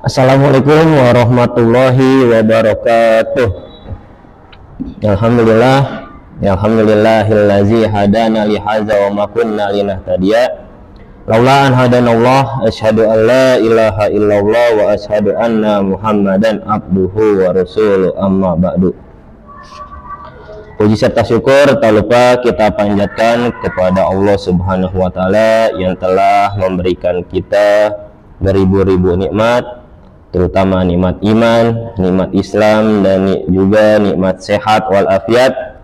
Assalamualaikum warahmatullahi wabarakatuh. Alhamdulillah, alhamdulillahillazi hadana li hadza wa ma kunna linahtadiya laula an hadanallah. Asyhadu an la ilaha illallah wa asyhadu anna Muhammadan abduhu wa rasuluh, amma ba'du. Puji serta syukur tak lupa kita panjatkan kepada Allah Subhanahu wa taala yang telah memberikan kita beribu-ribu nikmat, terutama nikmat iman, nikmat Islam, dan juga nikmat sehat walafiat,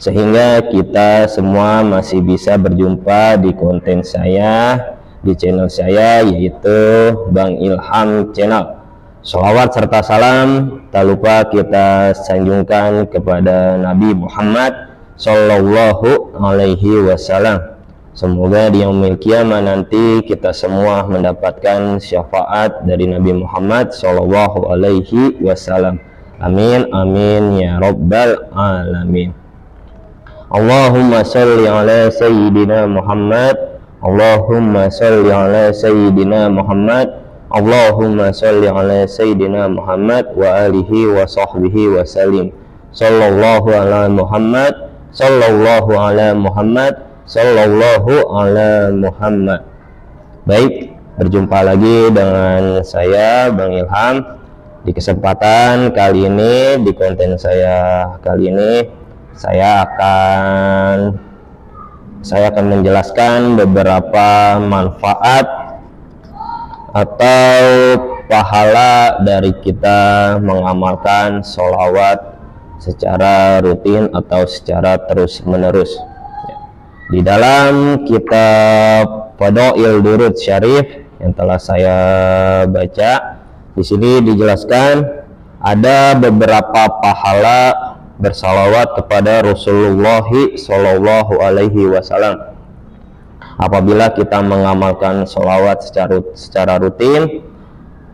sehingga kita semua masih bisa berjumpa di konten saya, di channel saya, yaitu Bang Ilham Channel. Sholawat serta salam tak lupa kita sanjungkan kepada Nabi Muhammad Sallallahu Alaihi Wasallam. Semoga di yaumil qiyamah nanti kita semua mendapatkan syafaat dari Nabi Muhammad Sallallahu Alaihi Wasallam. Amin amin ya rabbal alamin. Allahumma salli ala sayyidina Muhammad. Allahumma salli ala sayyidina Muhammad. Allahumma salli ala sayyidina Muhammad wa alihi wa sahbihi wa salim. Sallallahu ala Muhammad. Sallallahu ala Muhammad. Sallallahu ala Muhammad. Baik, berjumpa lagi dengan saya Bang Ilham. Di kesempatan kali ini, di konten saya kali ini, saya akan menjelaskan beberapa manfaat atau pahala dari kita mengamalkan sholawat secara rutin atau secara terus menerus. Di dalam kitab Fadail Durud Syarif yang telah saya baca, di sini dijelaskan ada beberapa pahala bersalawat kepada Rasulullah Shallallahu Alaihi Wasallam. Apabila kita mengamalkan sholawat secara rutin,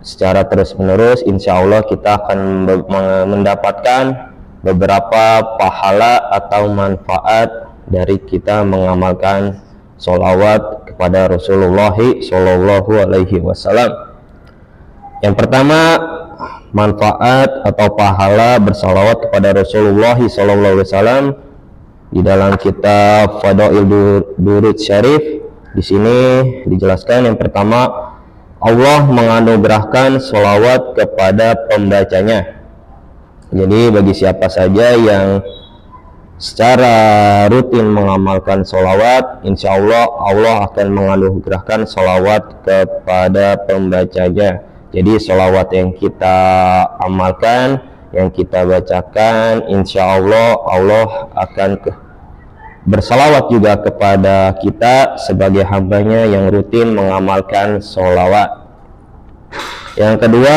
secara terus menerus, insya Allah kita akan mendapatkan beberapa pahala atau manfaat dari kita mengamalkan sholawat kepada Rasulullah Shallallahu Alaihi Wasallam. Yang pertama, manfaat atau pahala bersalawat kepada Rasulullah Shallallahu Alaihi Wasallam di dalam kitab Fadail Durud Syarif. Di sini dijelaskan yang pertama, Allah menganugerahkan sholawat kepada pembacanya. Jadi bagi siapa saja yang secara rutin mengamalkan sholawat, insya Allah Allah akan menganugerahkan sholawat kepada pembacanya. Jadi sholawat yang kita amalkan, yang kita bacakan, insya Allah Allah akan bersalawat juga kepada kita sebagai hambanya yang rutin mengamalkan sholawat. Yang kedua,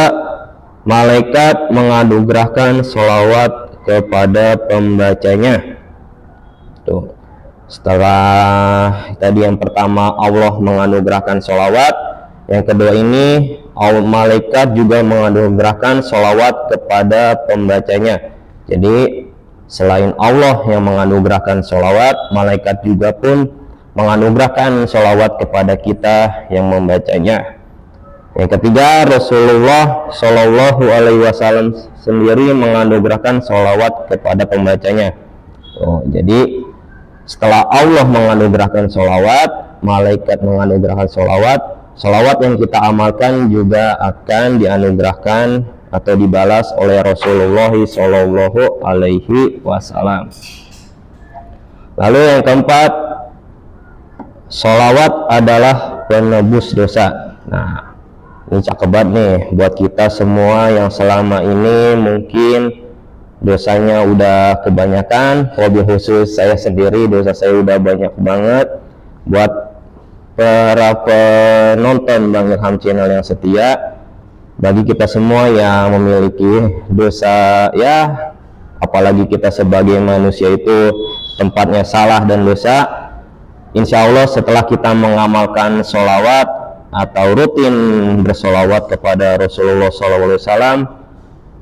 malaikat menganugerahkan sholawat kepada pembacanya. Tuh, setelah tadi yang pertama Allah menganugerahkan sholawat, yang kedua ini malaikat juga menganugerahkan sholawat kepada pembacanya. Jadi selain Allah yang menganugerahkan sholawat, malaikat juga pun menganugerahkan sholawat kepada kita yang membacanya. Yang ketiga, Rasulullah Shallallahu Alaihi Wasallam sendiri menganugerahkan sholawat kepada pembacanya. Jadi setelah Allah menganugerahkan sholawat, malaikat menganugerahkan sholawat, sholawat yang kita amalkan juga akan dianugerahkan atau dibalas oleh Rasulullah Shallallahu Alaihi Wasallam. Lalu yang keempat, sholawat adalah penebus dosa. Nah, ini cakep banget nih buat kita semua yang selama ini mungkin dosanya udah kebanyakan. Wabil khusus saya sendiri, dosa saya udah banyak banget. Buat para penonton Bang Ilham Channel yang setia, bagi kita semua yang memiliki dosa, ya apalagi kita sebagai manusia itu tempatnya salah dan dosa, insya Allah setelah kita mengamalkan sholawat atau rutin bersolawat kepada Rasulullah SAW,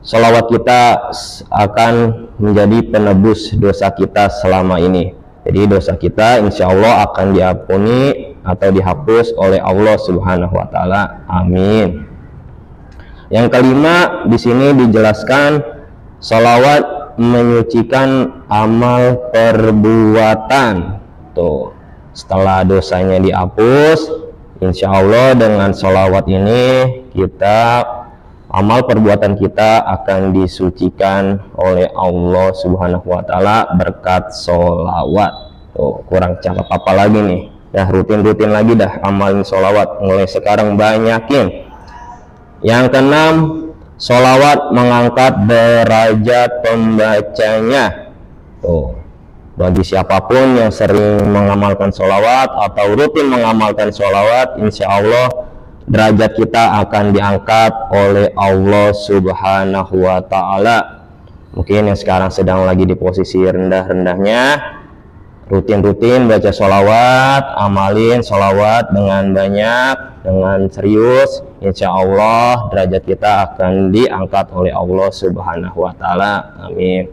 sholawat kita akan menjadi penebus dosa kita selama ini. Jadi dosa kita insya Allah akan diampuni atau dihapus oleh Allah Subhanahu wa Ta'ala. Amin. Yang kelima, di sini dijelaskan sholawat menyucikan amal perbuatan. Tuh, setelah dosanya dihapus, insya Allah dengan sholawat ini amal perbuatan kita akan disucikan oleh Allah Subhanahu wa Ta'ala berkat sholawat. Tuh, kurang cakep apa lagi nih? Ya, rutin-rutin lagi dah amalin sholawat, mulai sekarang banyakin. Yang keenam, sholawat mengangkat derajat pembacanya. Tuh, bagi siapapun yang sering mengamalkan sholawat atau rutin mengamalkan sholawat, insya Allah derajat kita akan diangkat oleh Allah Subhanahu wa Ta'ala. Mungkin yang sekarang sedang lagi di posisi rendah-rendahnya, rutin-rutin baca sholawat, amalin sholawat dengan banyak, dengan serius, insya Allah derajat kita akan diangkat oleh Allah Subhanahu wa Ta'ala. Amin.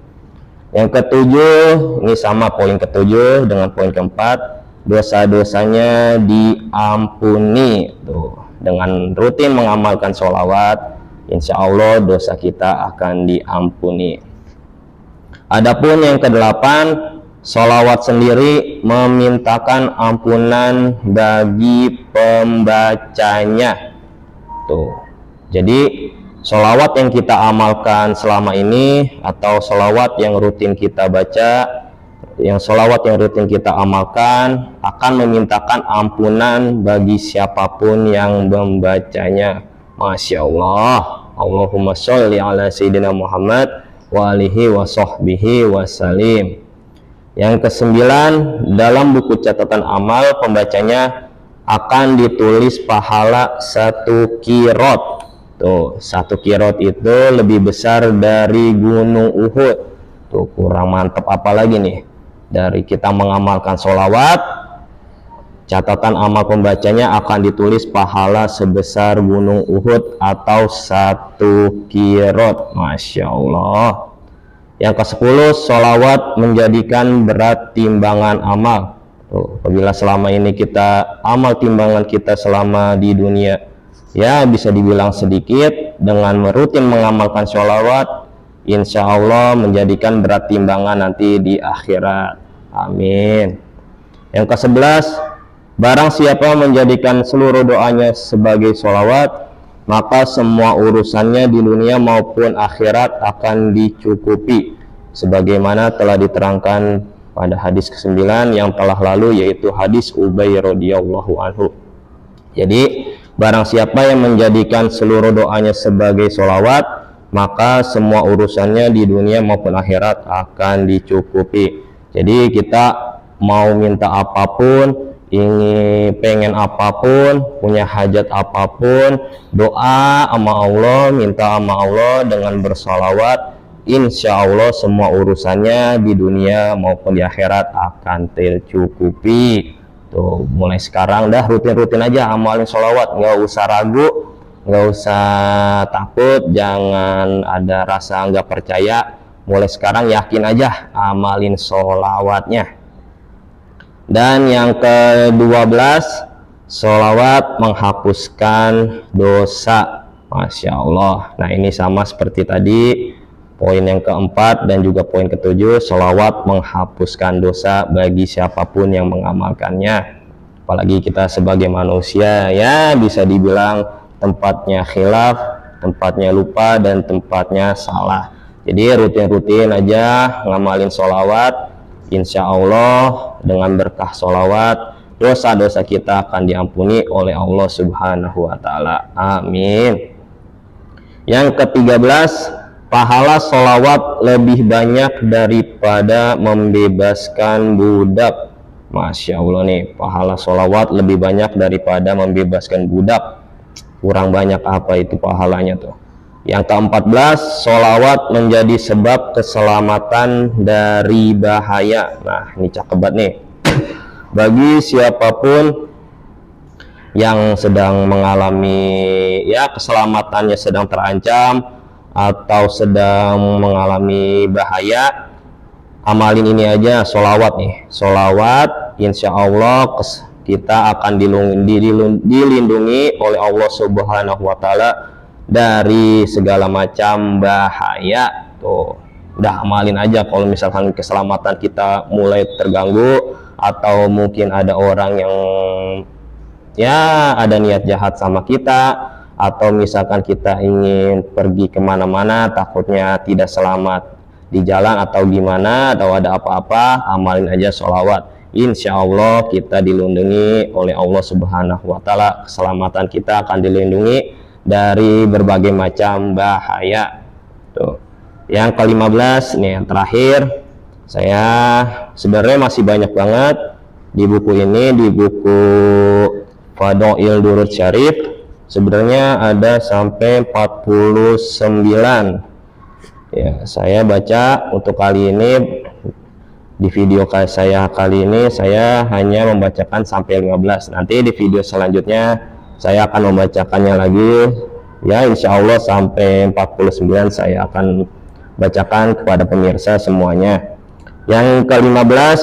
Yang ketujuh, ini sama poin ketujuh dengan poin keempat, dosa-dosanya diampuni. Tuh, dengan rutin mengamalkan sholawat, insya Allah dosa kita akan diampuni. Adapun yang kedelapan, sholawat sendiri memintakan ampunan bagi pembacanya. Tuh, jadi sholawat yang kita amalkan selama ini atau sholawat yang rutin kita baca, sholawat yang rutin kita amalkan akan memintakan ampunan bagi siapapun yang membacanya. Masya Allah. Allahumma sholli ala sayyidina Muhammad wa alihi wa sahbihi wa salim. Yang kesembilan, dalam buku catatan amal pembacanya akan ditulis pahala 1 qirot. Tuh, 1 qirot itu lebih besar dari gunung Uhud. Tuh, kurang mantap apa lagi nih? Dari kita mengamalkan sholawat, catatan amal pembacanya akan ditulis pahala sebesar gunung Uhud atau 1 qirot. Masya Allah. Yang ke-10, sholawat menjadikan berat timbangan amal. Apabila selama ini amal timbangan kita selama di dunia ya bisa dibilang sedikit, dengan rutin mengamalkan sholawat, insya Allah menjadikan berat timbangan nanti di akhirat. Amin. Yang ke-11, barang siapa menjadikan seluruh doanya sebagai sholawat, maka semua urusannya di dunia maupun akhirat akan dicukupi, sebagaimana telah diterangkan pada hadis ke-9 yang telah lalu, yaitu hadis Ubay radhiyallahu anhu. Jadi barang siapa yang menjadikan seluruh doanya sebagai sholawat, maka semua urusannya di dunia maupun akhirat akan dicukupi. Jadi kita mau minta apapun, pengen apapun, punya hajat apapun, doa sama Allah, minta sama Allah dengan bersolawat, insya Allah semua urusannya di dunia maupun di akhirat akan tercukupi. Tuh, mulai sekarang dah rutin-rutin aja amalin sholawat, nggak usah ragu, nggak usah takut, jangan ada rasa nggak percaya. Mulai sekarang yakin aja amalin sholawatnya. Dan yang ke-12, sholawat menghapuskan dosa. Masya Allah. Nah, ini sama seperti tadi, poin yang keempat dan juga poin ke-7, sholawat menghapuskan dosa bagi siapapun yang mengamalkannya. Apalagi kita sebagai manusia ya bisa dibilang tempatnya khilaf, tempatnya lupa, dan tempatnya salah. Jadi rutin-rutin aja ngamalin sholawat, insya Allah dengan berkah sholawat dosa-dosa kita akan diampuni oleh Allah Subhanahu wa Ta'ala. Amin. Yang ke-13, pahala sholawat lebih banyak daripada membebaskan budak. Masya Allah nih, pahala sholawat lebih banyak daripada membebaskan budak. Kurang banyak apa itu pahalanya tuh. Yang ke-14, sholawat menjadi sebab keselamatan dari bahaya. Nah, ini cakep banget nih. Bagi siapapun yang sedang mengalami ya keselamatannya sedang terancam atau sedang mengalami bahaya, amalin ini aja, sholawat nih. Sholawat, insya Allah kita akan dilindungi oleh Allah Subhanahu wa Ta'ala dari segala macam bahaya. Tuh, udah amalin aja. Kalau misalkan keselamatan kita mulai terganggu, atau mungkin ada orang yang ya ada niat jahat sama kita, atau misalkan kita ingin pergi kemana-mana takutnya tidak selamat di jalan atau gimana, atau ada apa-apa, amalin aja sholawat. Insya Allah kita dilindungi oleh Allah Subhanahu wa Ta'ala. Keselamatan kita akan dilindungi dari berbagai macam bahaya. Tuh. Yang ke-15 nih, yang terakhir, saya sebenarnya masih banyak banget di buku ini, di buku Fadail Durud Syarif. Sebenarnya ada sampai 49. Ya, saya baca untuk kali ini, di video saya kali ini saya hanya membacakan sampai 15. Nanti di video selanjutnya saya akan membacakannya lagi. Ya, insya Allah sampai 49 saya akan bacakan kepada pemirsa semuanya. Yang ke-15,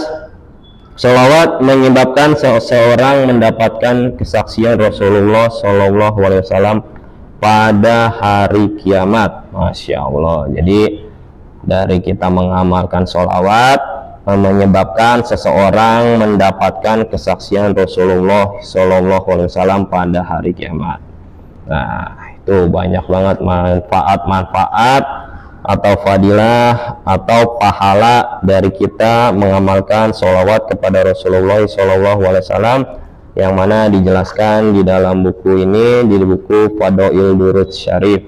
sholawat menyebabkan seseorang mendapatkan kesaksian Rasulullah SAW pada hari kiamat. Masya Allah. Jadi dari kita mengamalkan sholawat menyebabkan seseorang mendapatkan kesaksian Rasulullah SAW pada hari kiamat. Nah, itu banyak banget manfaat-manfaat atau fadilah atau pahala dari kita mengamalkan sholawat kepada Rasulullah SAW, yang mana dijelaskan di dalam buku ini, di buku Fadail Durud Syarif.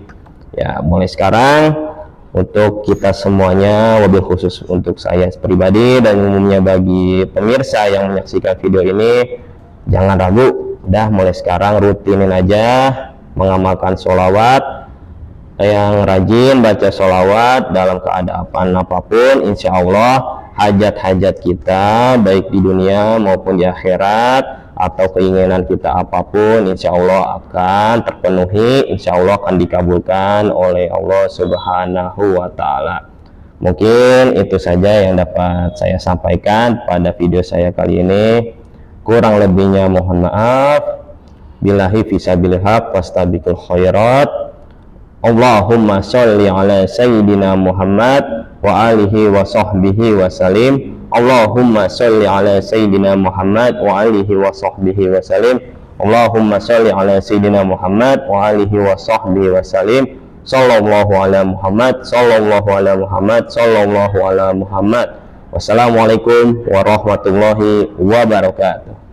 Ya, mulai sekarang untuk kita semuanya, wabil khusus untuk saya pribadi dan umumnya bagi pemirsa yang menyaksikan video ini, jangan ragu, udah mulai sekarang rutinin aja mengamalkan sholawat. Yang rajin baca sholawat dalam keadaan apapun, insya Allah hajat-hajat kita baik di dunia maupun di akhirat, atau keinginan kita apapun, insya Allah akan terpenuhi, insya Allah akan dikabulkan oleh Allah Subhanahu wa Ta'ala. Mungkin itu saja yang dapat saya sampaikan pada video saya kali ini. Kurang lebihnya mohon maaf. Billahi fisabilil haq wastabiqul khairat. Allahumma sholli ala sayyidina Muhammad wa alihi wa sahbihi wa salim. Allahumma sholli ala sayyidina Muhammad wa alihi wa sahbihi wa salim. Allahumma sholli ala sayyidina Muhammad wa alihi wa sahbihi wa salim. Sallallahu ala Muhammad, sallallahu ala Muhammad, sallallahu ala Muhammad. Wassalamualaikum warahmatullahi wabarakatuh.